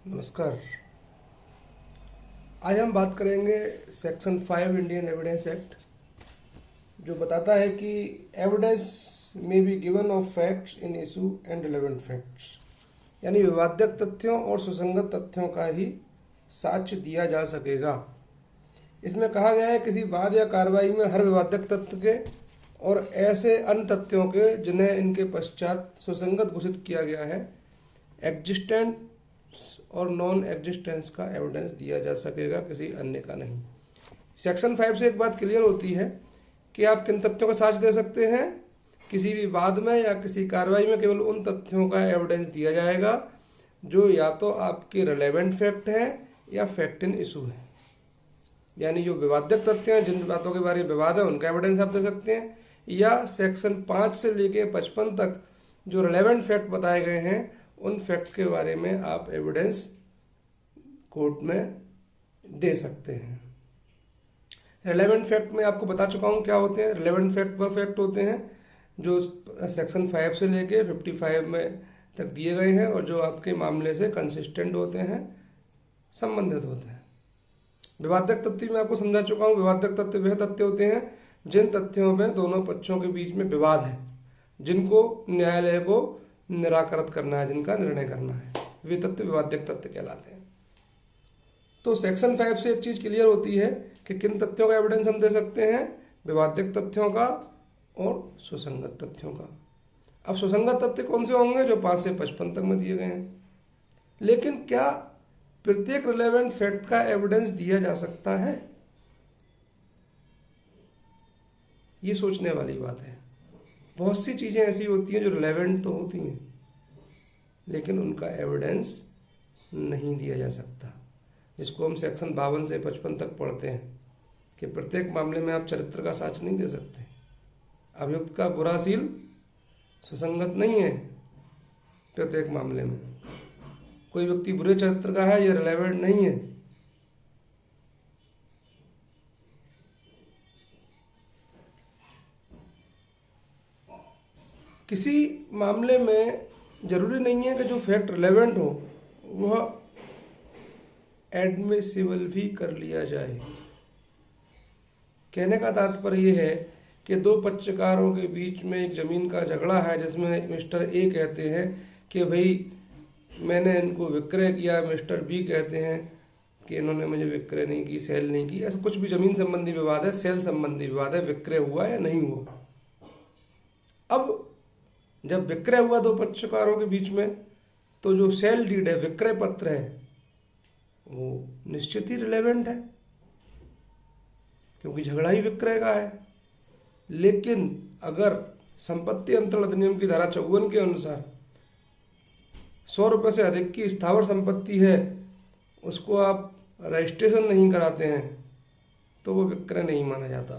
नमस्कार। आज हम बात करेंगे सेक्शन 5 इंडियन एविडेंस एक्ट, जो बताता है कि एविडेंस में be given of facts in issue and relevant facts, यानी विवादक तथ्यों और सुसंगत तथ्यों का ही साक्ष्य दिया जा सकेगा। इसमें कहा गया है किसी वाद या कार्रवाई में हर विवादक तथ्य के और ऐसे अन्य तथ्यों के जिन्हें इनके पश्चात सुसंगत घोषित किया गया है, एग्जिस्टेंट और नॉन एग्जिस्टेंस का एविडेंस दिया जा सकेगा, किसी अन्य का नहीं। सेक्शन 5 से एक बात क्लियर होती है कि आप किन तथ्यों का साक्ष्य दे सकते हैं। किसी भी वाद में या किसी कार्रवाई में केवल उन तथ्यों का एविडेंस दिया जाएगा जो या तो आपके रिलेवेंट फैक्ट हैं या फैक्ट इन इशू है, यानी जो विवादक तथ्य हैं, जिन बातों के बारे में विवाद है, उनका एविडेंस आप दे सकते हैं, या सेक्शन 5 से लेके 55 तक जो रिलेवेंट फैक्ट बताए गए हैं उन फैक्ट के बारे में आप एविडेंस कोर्ट में दे सकते हैं। रिलेवेंट फैक्ट में आपको बता चुका हूँ क्या होते हैं। रिलेवेंट फैक्ट वह फैक्ट होते हैं जो सेक्शन 5 से लेके 55 में तक दिए गए हैं और जो आपके मामले से कंसिस्टेंट होते हैं, संबंधित होते हैं। विवादक तथ्य मैं आपको समझा चुका हूँ। विवादक तथ्य वह तथ्य होते हैं जिन तथ्यों में दोनों पक्षों के बीच में विवाद है, जिनको न्यायालय को निराकृत करना है, जिनका निर्णय करना है, वे तथ्य विवादक तथ्य कहलाते हैं। तो सेक्शन 5 से एक चीज क्लियर होती है कि किन तथ्यों का एविडेंस हम दे सकते हैं, विवादक तथ्यों का और सुसंगत तथ्यों का। अब सुसंगत तथ्य कौन से होंगे? जो 5 से 55 तक में दिए गए हैं। लेकिन क्या प्रत्येक रिलेवेंट फैक्ट का एविडेंस दिया जा सकता है? ये सोचने वाली बात है। बहुत सी चीजें ऐसी होती हैं जो रिलेवेंट तो होती हैं लेकिन उनका एविडेंस नहीं दिया जा सकता, जिसको हम सेक्शन 52 से 55 तक पढ़ते हैं कि प्रत्येक मामले में आप चरित्र का साक्ष्य नहीं दे सकते। अभियुक्त का बुरासील सुसंगत नहीं है। प्रत्येक मामले में कोई व्यक्ति बुरे चरित्र का है, यह रिलेवेंट नहीं है। किसी मामले में जरूरी नहीं है कि जो फैक्ट रिलेवेंट हो वह एडमिसिबल भी कर लिया जाए। कहने का तात्पर्य यह है कि दो पक्षकारों के बीच में एक जमीन का झगड़ा है, जिसमें मिस्टर ए कहते हैं कि भाई मैंने इनको विक्रय किया, मिस्टर बी कहते हैं कि इन्होंने मुझे विक्रय नहीं की, सेल नहीं की। ऐसा कुछ भी जमीन संबंधी विवाद है, सेल संबंधी विवाद है, विक्रय हुआ या नहीं हुआ। अब जब विक्रय हुआ दो पक्षकारों के बीच में, तो जो सेल डीड है, विक्रय पत्र है, वो निश्चित ही रिलेवेंट है क्योंकि झगड़ा ही विक्रय का है। लेकिन अगर संपत्ति अंतरण अधिनियम की धारा 54 के अनुसार 100 रुपये से अधिक की स्थावर संपत्ति है, उसको आप रजिस्ट्रेशन नहीं कराते हैं तो वो विक्रय नहीं माना जाता,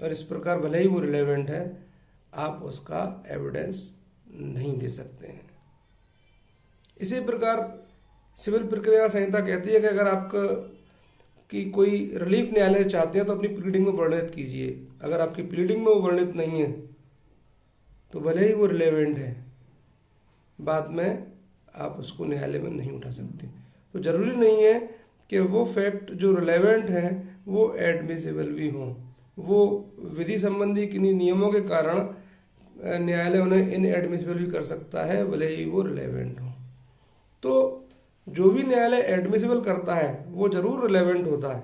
और इस प्रकार भले ही वो रिलेवेंट है, आप उसका एविडेंस नहीं दे सकते हैं। इसी प्रकार सिविल प्रक्रिया संहिता कहती है कि अगर आपका की कोई रिलीफ न्यायालय चाहते हैं तो अपनी प्लीडिंग में वर्णित कीजिए। अगर आपकी प्लीडिंग में वो वर्णित नहीं है तो भले ही वो रिलेवेंट है, बाद में आप उसको न्यायालय में नहीं उठा सकते। तो जरूरी नहीं है कि वो फैक्ट जो रिलेवेंट हैं वो एडमिसिबल भी हों। वो विधि संबंधी किन्हीं नियमों के कारण न्यायालय उन्हें इनएडमिसिबल भी कर सकता है, भले ही वो रिलेवेंट हो। तो जो भी न्यायालय एडमिसिबल करता है वो जरूर रिलेवेंट होता है,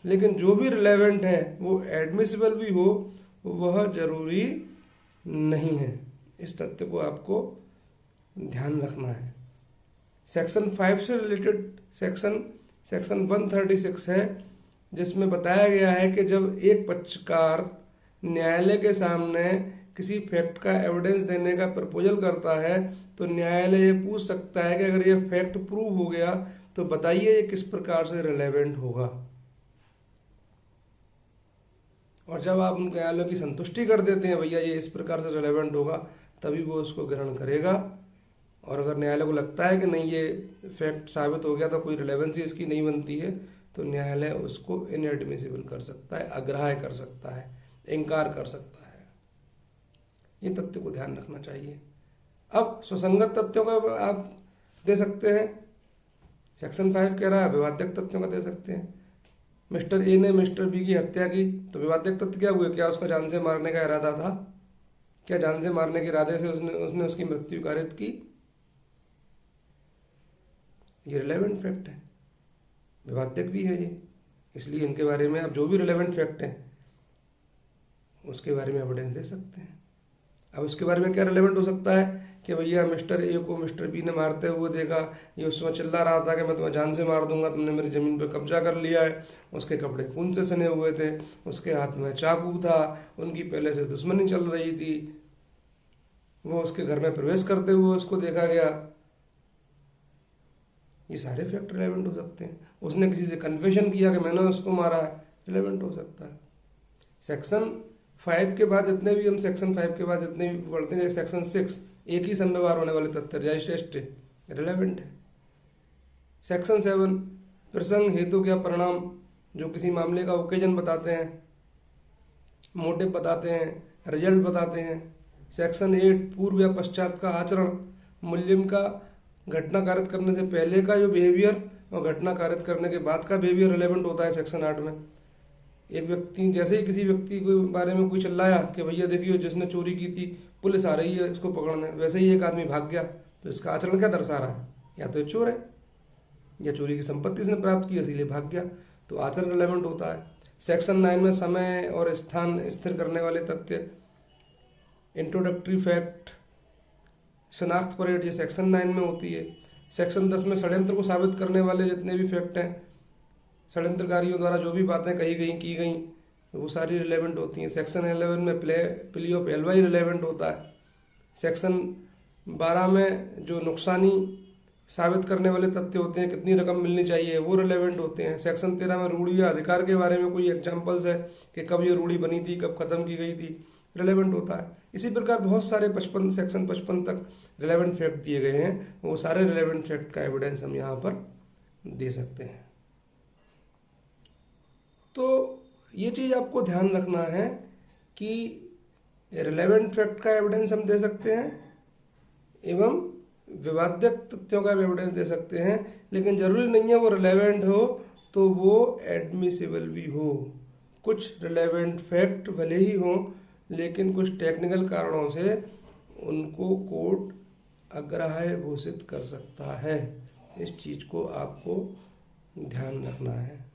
लेकिन जो भी रिलेवेंट है वो एडमिसिबल भी हो, वह जरूरी नहीं है। इस तथ्य को आपको ध्यान रखना है। सेक्शन 5 से रिलेटेड सेक्शन 136 है, जिसमें बताया गया है कि जब एक पक्षकार न्यायालय के सामने किसी फैक्ट का एविडेंस देने का प्रपोजल करता है तो न्यायालय ये पूछ सकता है कि अगर ये फैक्ट प्रूव हो गया तो बताइए ये किस प्रकार से रिलेवेंट होगा। और जब आप उन न्यायालय की संतुष्टि कर देते हैं भैया ये इस प्रकार से रिलेवेंट होगा, तभी वो उसको ग्रहण करेगा। और अगर न्यायालय को लगता है कि नहीं ये फैक्ट साबित हो गया तो कोई रिलेवेंसी इसकी नहीं बनती है, तो न्यायालय उसको इनएडमिसिबल कर सकता है, अग्राह्य कर सकता है, इनकार कर सकता है। ये तथ्य को ध्यान रखना चाहिए। अब सुसंगत तथ्यों का आप दे सकते हैं। सेक्शन 5 कह रहा है विवादक तथ्यों का दे सकते हैं। मिस्टर ए ने मिस्टर बी की हत्या की, तो विवादक तथ्य क्या हुए? क्या उसका जान से मारने का इरादा था? क्या जान से मारने के इरादे से उसने उसकी मृत्यु कारित की? ये रिलेवेंट फैक्ट है, विवादक भी है ये, इसलिए इनके बारे में आप जो भी रिलेवेंट फैक्ट हैं उसके बारे में एविडेंस दे सकते हैं। अब उसके बारे में क्या रिलेवेंट हो सकता है कि भैया मिस्टर ए को मिस्टर बी ने मारते हुए देखा, ये उस समय चिल्ला रहा था कि मैं तुम्हें जान से मार दूंगा, तुमने मेरी ज़मीन पर कब्जा कर लिया है। उसके कपड़े खून से सने हुए थे, उसके हाथ में चाकू था, उनकी पहले से दुश्मनी चल रही थी, वो उसके घर में प्रवेश करते हुए उसको देखा गया। ये सारे फैक्ट रिलेवेंट हो सकते हैं। उसने किसी से कन्फेशन किया कि मैंने उसको मारा है, रिलेवेंट हो सकता है। सेक्शन 5 के बाद जितने भी हम सेक्शन 5 के बाद जितने भी पढ़ते हैं, सेक्शन 6 एक ही समय व्यवहार होने वाले तथ्य रजिस्ट्रेस्ट रिलेवेंट है। सेक्शन 7 प्रसंग हेतु क्या परिणाम, जो किसी मामले का ओकेजन बताते हैं, मोटिव बताते हैं, रिजल्ट बताते हैं। सेक्शन 8 पूर्व या पश्चात का आचरण, मूल्यम का घटना कारित करने से पहले का जो बिहेवियर और घटना कारित करने के बाद का बिहेवियर रिलेवेंट होता है सेक्शन 8 में। एक व्यक्ति जैसे ही किसी व्यक्ति के बारे में कोई चिल्लाया कि भैया देखिए जिसने चोरी की थी पुलिस आ रही है इसको पकड़ने, वैसे ही एक आदमी भाग गया, तो इसका आचरण क्या दर्शा रहा है? या तो चोर है या चोरी की संपत्ति इसने प्राप्त की इसीलिए भाग गया, तो आचरण रिलेवेंट होता है। सेक्शन 9 में समय और स्थान स्थिर करने वाले तथ्य, इंट्रोडक्टरी फैक्ट, शनाख्त परेड, ये सेक्शन 9 में होती है। सेक्शन 10 में षड्यंत्र को साबित करने वाले जितने भी फैक्ट हैं, षड्यंत्रकारियों द्वारा जो भी बातें कही गई की गई वो सारी रिलेवेंट होती हैं। सेक्शन 11 में प्ली ऑफ एलवाई रिलेवेंट होता है। सेक्शन 12 में जो नुकसानी साबित करने वाले तथ्य होते हैं, कितनी रकम मिलनी चाहिए, वो रिलेवेंट होते हैं। सेक्शन 13 में रूढ़ी या अधिकार के बारे में कोई एग्जाम्पल्स है कि कब ये रूढ़ी बनी थी, कब खत्म की गई थी, रिलेवेंट होता है। इसी प्रकार बहुत सारे सेक्शन 55 तक रिलेवेंट फैक्ट दिए गए हैं, वो सारे रिलेवेंट फैक्ट का एविडेंस हम यहाँ पर दे सकते हैं। तो ये चीज़ आपको ध्यान रखना है कि रिलेवेंट फैक्ट का एविडेंस हम दे सकते हैं एवं विवादक तथ्यों का एविडेंस दे सकते हैं, लेकिन जरूरी नहीं है वो रिलेवेंट हो तो वो एडमिसिबल भी हो। कुछ रिलेवेंट फैक्ट भले ही हों लेकिन कुछ टेक्निकल कारणों से उनको कोर्ट अग्राह्य घोषित कर सकता है। इस चीज़ को आपको ध्यान रखना है।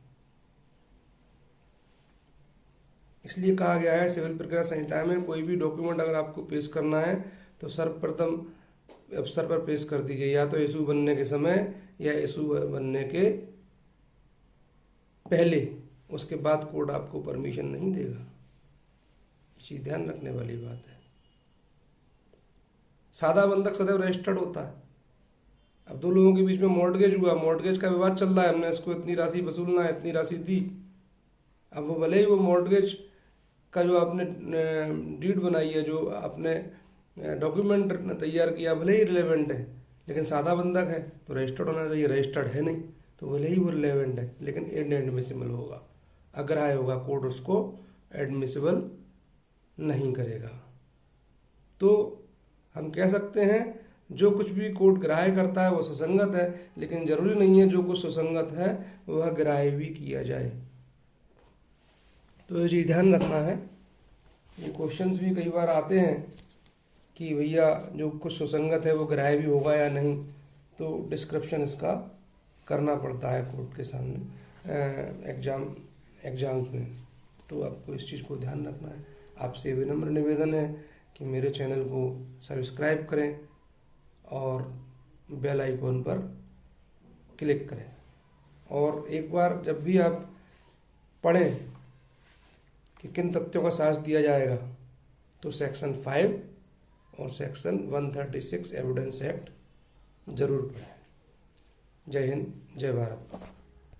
इसलिए कहा गया है सिविल प्रक्रिया संहिता में कोई भी डॉक्यूमेंट अगर आपको पेश करना है तो सर्वप्रथम अवसर पर पेश कर दीजिए, या तो इशू बनने के समय या इशू बनने के पहले, उसके बाद कोर्ट आपको परमिशन नहीं देगा। ये ध्यान रखने वाली बात है। सादा बंधक सदैव रजिस्टर्ड होता है। अब दो लोगों के बीच में मॉर्टगेज हुआ, मॉर्टगेज का विवाद चल रहा है, हमने इसको इतनी राशि वसूलना है, इतनी राशि दी। अब वो भले ही वो मॉर्टगेज का जो आपने डीड बनाई है, जो आपने डॉक्यूमेंट तैयार किया, भले ही रिलेवेंट है, लेकिन सादा बंधक है तो रजिस्टर्ड होना चाहिए, रजिस्टर्ड है नहीं तो भले ही वो रिलेवेंट है लेकिन एडमिसिबल होगा, अग्राह्य होगा, कोर्ट उसको एडमिसिबल नहीं करेगा। तो हम कह सकते हैं जो कुछ भी कोर्ट ग्राह्य करता है वो सुसंगत है, लेकिन जरूरी नहीं है जो कुछ सुसंगत है वह ग्राह्य भी किया जाए। तो ये चीज़ ध्यान रखना है। ये क्वेश्चंस भी कई बार आते हैं कि भैया जो कुछ सुसंगत है वो ग्राह्य भी होगा या नहीं, तो डिस्क्रिप्शन इसका करना पड़ता है कोर्ट के सामने एग्जाम्स में। तो आपको इस चीज़ को ध्यान रखना है। आपसे विनम्र निवेदन है कि मेरे चैनल को सब्सक्राइब करें और बेल आइकॉन पर क्लिक करें। और एक बार जब भी आप पढ़ें कि किन तथ्यों का साहस दिया जाएगा तो सेक्शन 5 और सेक्शन 136 एविडेंस एक्ट जरूर पढ़ें। जय हिंद, जय भारत।